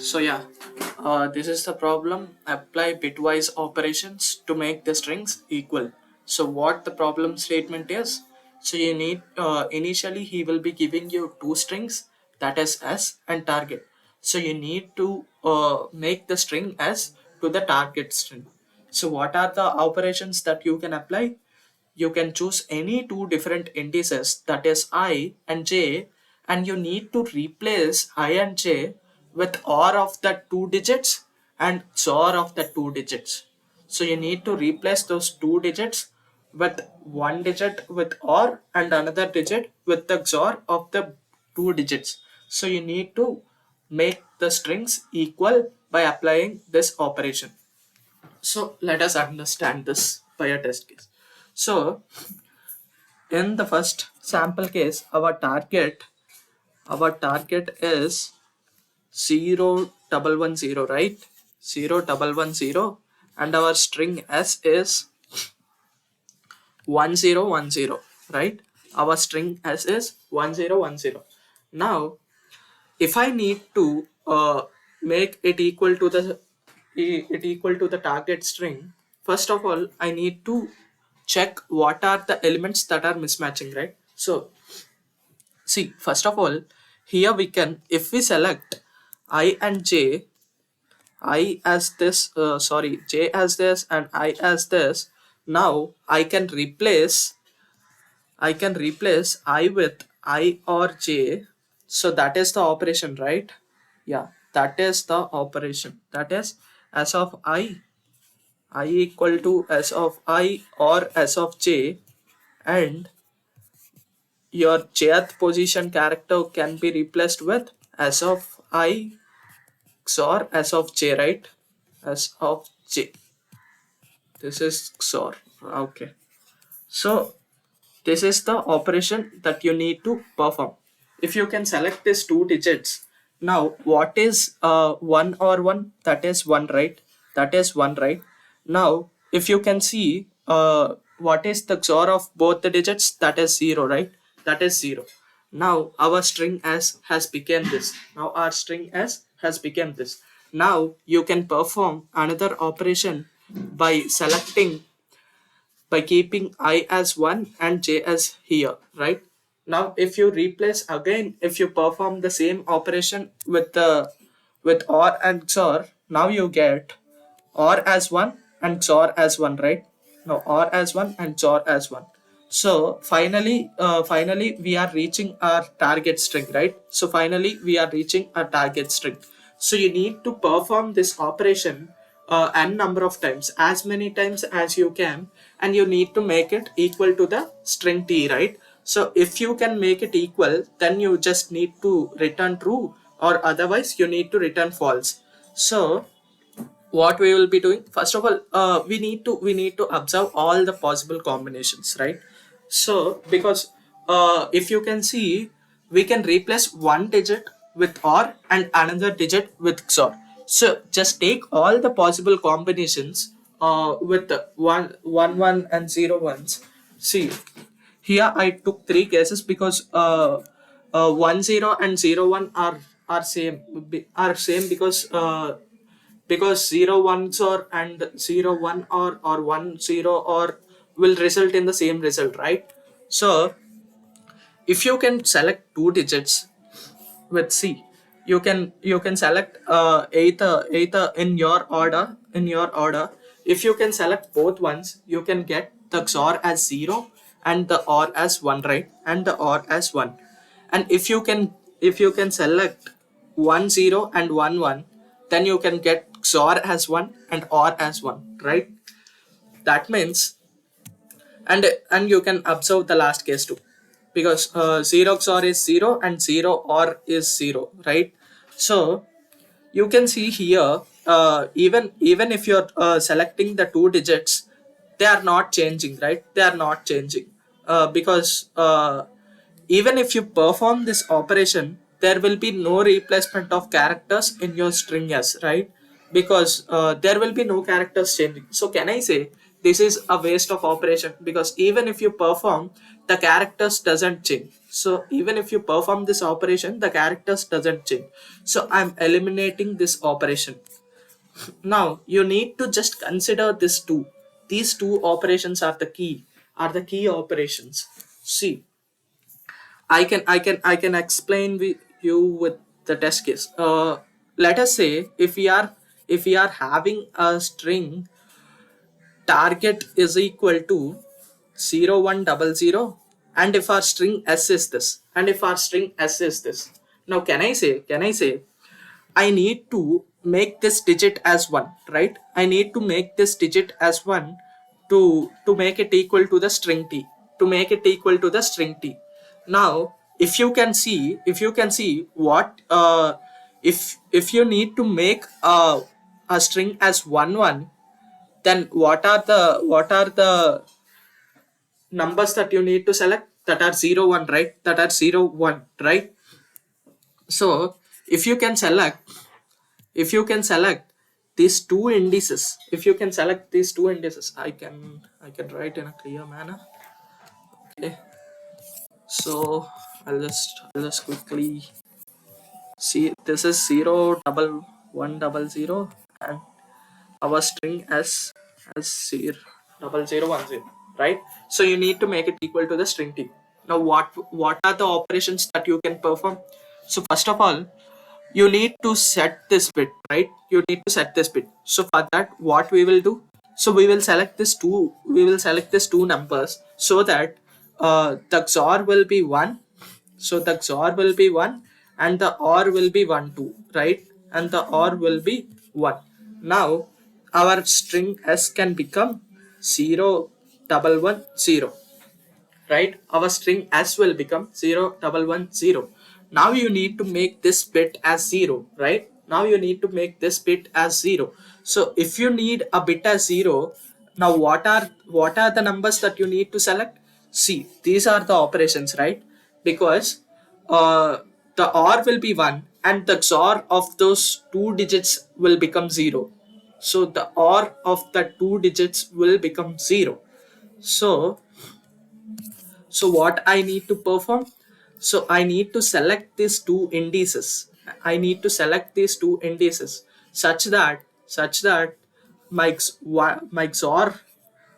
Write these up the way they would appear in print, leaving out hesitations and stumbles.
So yeah, this is the problem. Apply bitwise operations to make the strings equal. So what the problem statement is? So you need initially he will be giving you two strings, that is S and target. So you need to make the string S to the target string. So what are the operations that you can apply? You can choose any two different indices, that is I and J, and you need to replace I and J with OR of the two digits and XOR of the two digits. So you need to replace those two digits with one digit with OR and another digit with the XOR of the two digits. So you need to make the strings equal by applying this operation. So let us understand this by a test case. So in the first sample case, our target is 0110, right? 0110, and our string S is 1010, right? Our string S is 1010. Now if I need to make it equal to the target string, first of all I need to check what are the elements that are mismatching, right? So see, first of all, here we can, if we select I and J, I as this, J as this and I as this, now I can replace I with I or J. So that is the operation, right? Yeah, that is the operation. That is S of I equal to S of I or S of J, and your jth position character can be replaced with S of I XOR S of J, right? S of J. This is XOR. Okay. So this is the operation that you need to perform. If you can select these two digits, now what is 1 or 1? That is 1, right? That is 1, right? Now, if you can see what is the XOR of both the digits, that is 0, right? That is 0. Now, our string S has become this. Now, our string S has become this. Now, you can perform another operation by selecting by keeping I as 1 and J as here, right? Now if you replace again, if you perform the same operation with OR and XOR, now you get OR as 1 and XOR as 1, right? Now OR as 1 and XOR as 1. So finally we are reaching our target string, right? So finally we are reaching a target string. So you need to perform this operation n number of times, as many times as you can, and you need to make it equal to the string t, right? So if you can make it equal, then you just need to return true, or otherwise you need to return false. So what we will be doing, first of all, we need to observe all the possible combinations, right? So because if you can see, we can replace one digit with or and another digit with xor. So just take all the possible combinations with one and 0 1s. See, here I took three cases because 10 and 01 are same because 0 1s or and 0 1 or 1 0 or will result in the same result, right? So if you can select two digits with C, you can select either in your order. If you can select both ones, you can get the XOR as 0 and the OR as 1, right? And the OR as 1. And if you can select 1 0 and 1 1, then you can get XOR as 1 and OR as 1, right? That means, and you can observe the last case too, because 0 XOR is 0 and 0 OR is 0, right? So you can see here, even if you're selecting the two digits, they are not changing, right? They are not changing because even if you perform this operation, there will be no replacement of characters in your string S, right? Because there will be no characters changing. So can I say this is a waste of operation, because even if you perform, the characters doesn't change. So even if you perform this operation, the characters doesn't change. So I'm eliminating this operation. Now you need to just consider this two. These two operations are the key operations. See, I can explain with you with the test case. Let us say if we are having a string target is equal to 0100, and if our string s is this, and if our string s is this. Now can I say I need to make this digit as 1, right? I need to make this digit as 1 to make it equal to the string t, to make it equal to the string t. Now if you can see what if you need to make a string as 1 1, then what are the numbers that you need to select? That are 0 1, right? That are 0 1, right? So if you can select, if you can select these two indices, if you can select these two indices, I can write in a clear manner. Okay, so I'll just quickly see. This is 0 double 1 double 0, and our string as 0 double 0 1 0, right? So you need to make it equal to the string t. Now what are the operations that you can perform? So first of all, you need to set this bit, right? You need to set this bit. So for that, what we will do, so we will select this two numbers, so that the XOR will be 1. So the XOR will be 1, and the OR will be 1 2, right? And the OR will be 1. Now our string s can become 0 double 1 0, right? Our string s will become 0 double 1 0. Now you need to make this bit as 0, right? Now you need to make this bit as 0. So if you need a bit as 0, now what are the numbers that you need to select? See, these are the operations, right? Because the OR will be 1, and the XOR of those two digits will become 0. So the OR of the two digits will become 0. So what I need to perform? So I need to select these two indices. I need to select these two indices such that my my XOR,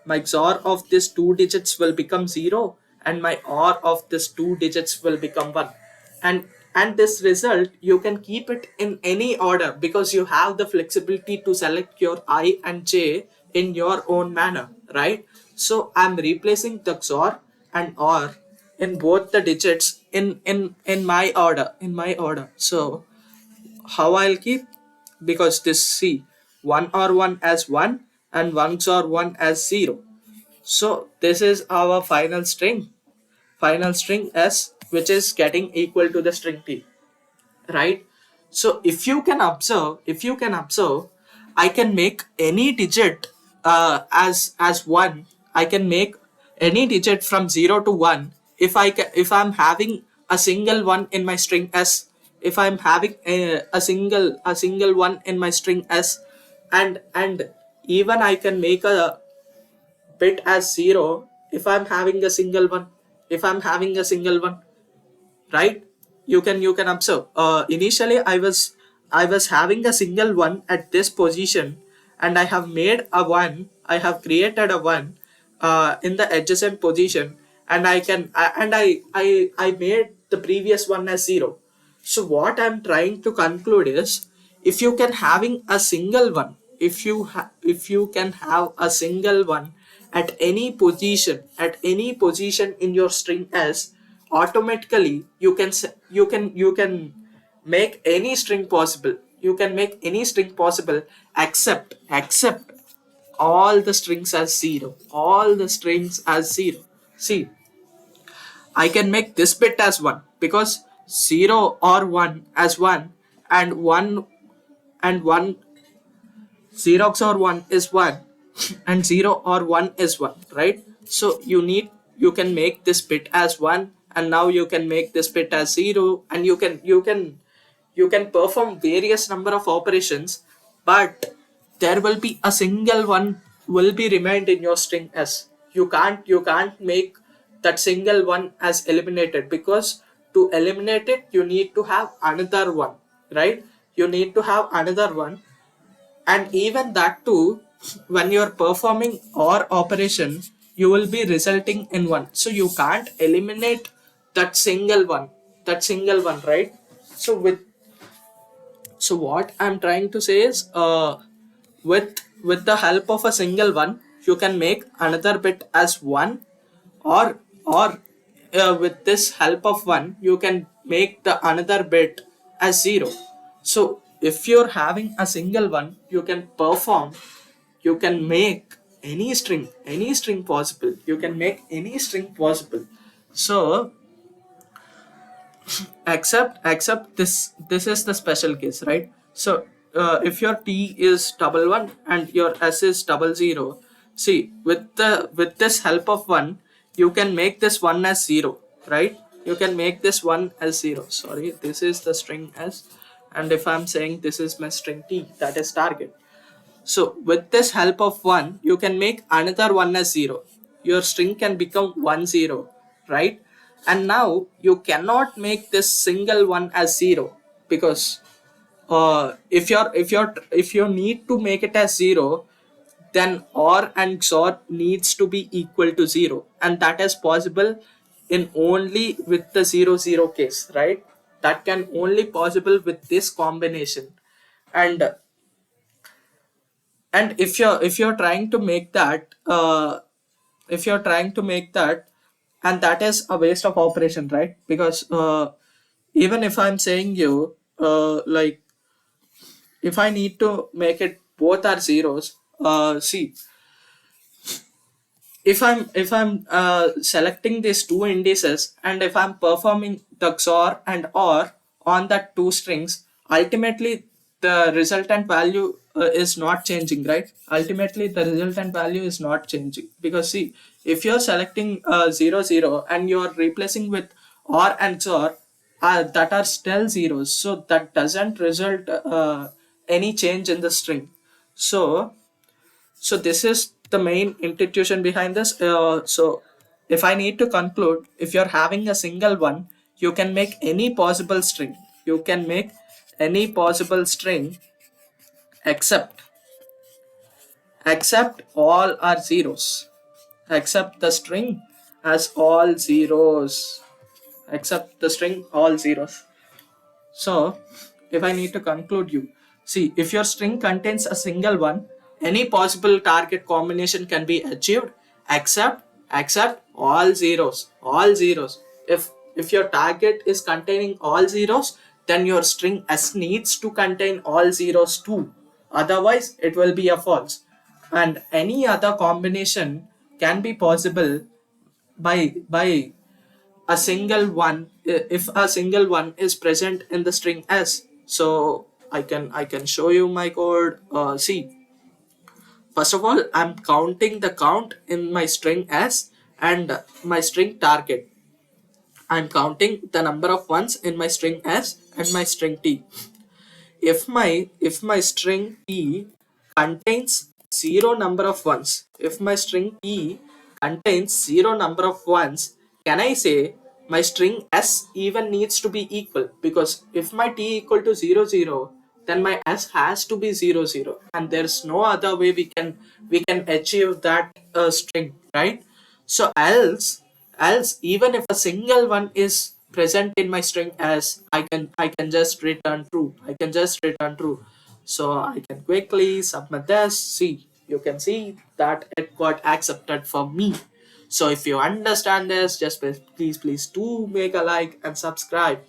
my XOR of these two digits will become 0, and my OR of these two digits will become 1. And this result you can keep it in any order, because you have the flexibility to select your I and j in your own manner, right? So I'm replacing the XOR and OR in both the digits in my order, so how I'll keep? Because this, see, 1 or 1 as 1, and 1 or 1 as 0. So this is our final string s, which is getting equal to the string t, right? So if you can observe, I can make any digit as 1. I can make any digit from 0 to 1 if I'm having a single one in my string s. If I'm having a single one in my string s, and even I can make a bit as 0 if I'm having a single one, if I'm having a single one, right? You can observe, initially I was having a single one at this position, and I have made a one, I have created a one in the adjacent position, and I made the previous one as 0. So what I'm trying to conclude is, if you can having a single one, if you can have a single one at any position in your string s, automatically you can make any string possible. You can make any string possible, except all the strings as 0, all the strings as 0. See, I can make this bit as 1, because 0 or 1 as 1, and 1 and 1, 0 or 1 is 1, and 0 or 1 is 1, right? So you can make this bit as 1, and now you can make this bit as 0, and you can perform various number of operations, but there will be a single one will be remained in your string s. You can't make that single one as eliminated, because to eliminate it you need to have another one, right? You need to have another one, and even that too, when you're performing or operation, you will be resulting in one, so you can't eliminate that single one, right? So with so what I'm trying to say is, with the help of a single one, you can make another bit as one, or with this help of one, you can make the another bit as zero. So if you're having a single one, you can perform, you can make any string possible. You can make any string possible. So except this is the special case, right? So if your t is double one and your s is double zero, see, with this help of one, you can make this one as zero, right? You can make this one as zero. Sorry, this is the string s, and if I'm saying this is my string t, that is target. So with this help of one, you can make another one as zero. Your string can become 1 0, right? And now you cannot make this single one as zero, because if you need to make it as zero, then or and XOR needs to be equal to zero, and that is possible in only with the 0 0 case, right? That can only possible with this combination. And and if you're trying to make that if you're trying to make that, and that is a waste of operation, right? Because even if I'm saying you, like, if I need to make it both are zeros, see, if I'm selecting these two indices, and if I'm performing the XOR and OR on that two strings, ultimately the resultant value is not changing, right? Ultimately the resultant value is not changing, because see, if you're selecting 0 0 and you're replacing with OR and XOR, that are still zeros, so that doesn't result any change in the string. So this is the main institution behind this. So if I need to conclude, if you're having a single one, you can make any possible string. You can make any possible string, except all are zeros. Except the string has all zeros. Except the string all zeros. So, if I need to conclude you, see, if your string contains a single one, any possible target combination can be achieved, except all zeros, all zeros. If your target is containing all zeros, then your string S needs to contain all zeros too. Otherwise, it will be a false. And any other combination can be possible by a single one, if a single one is present in the string s. So I can show you my code. See, first of all, I'm counting the count in my string s and my string target. I'm counting the number of ones in my string s and my string t. If my string t contains zero number of ones, if my string t contains zero number of ones, can I say my string s even needs to be equal? Because if my t equal to 0 0, then my s has to be 0 0, and there's no other way we can achieve that string, right? So else even if a single one is present in my string as, I can just return true. So I can quickly submit this. See, you can see that it got accepted for me. So if you understand this, just please do make a like and subscribe.